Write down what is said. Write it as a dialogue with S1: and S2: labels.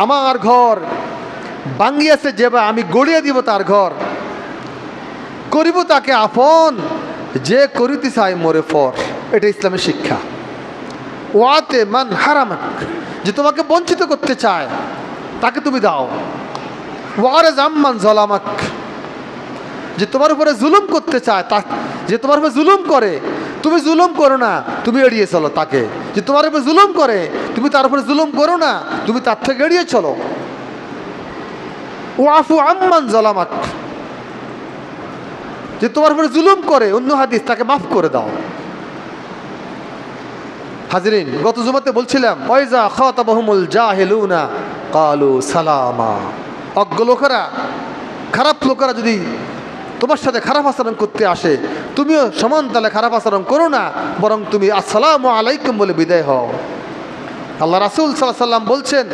S1: আমার ঘর ভাঙ্গিয়াছে যেবা আমি গড়িয়ে দিব তার ঘর, করিব তাকে আপন যে করিতে চায় মোরে ফর। এটা ইসলামের শিক্ষা। ওয়াতে মান হারামাক, যে তোমাকে বঞ্চিত করতে চায় তাকে তুমি দাও। ওয়ারে জাম্মান জলামাক, যে তোমার উপরে জুলুম করতে চায়, তা যে তোমার উপরে জুলুম করে তুমি জুলুম করো না, তুমি এড়িয়ে চলো তাকে। যে তোমার উপরে জুলুম করে তুমি তার উপরে জুলুম করো না, তুমি তার থেকে এড়িয়ে চলো। ওয়াফু আম্মান জলামাক, যে তোমার উপরে জুলুম করে, অন্য হাদিস, তাকে মাফ করে দাও। হাজরিন, গত জুমাতে বলছিলাম ওয়াইজা খাতাবাহুমুল জাহিলুনা ক্বালু সালামা। অজ্ঞ লোকেরা, খারাপ লোকেরা যদি তোমার সাথে খারাপ আচরণ করতে আসে, তুমিও সমান তালে খারাপ আচরণ করো না, বরং তুমি আসসালামু আলাইকুম বলে বিদায় হও। আল্লাহ রাসূল সাল্লাল্লাহু আলাইহি ওয়াসাল্লাম বলছেন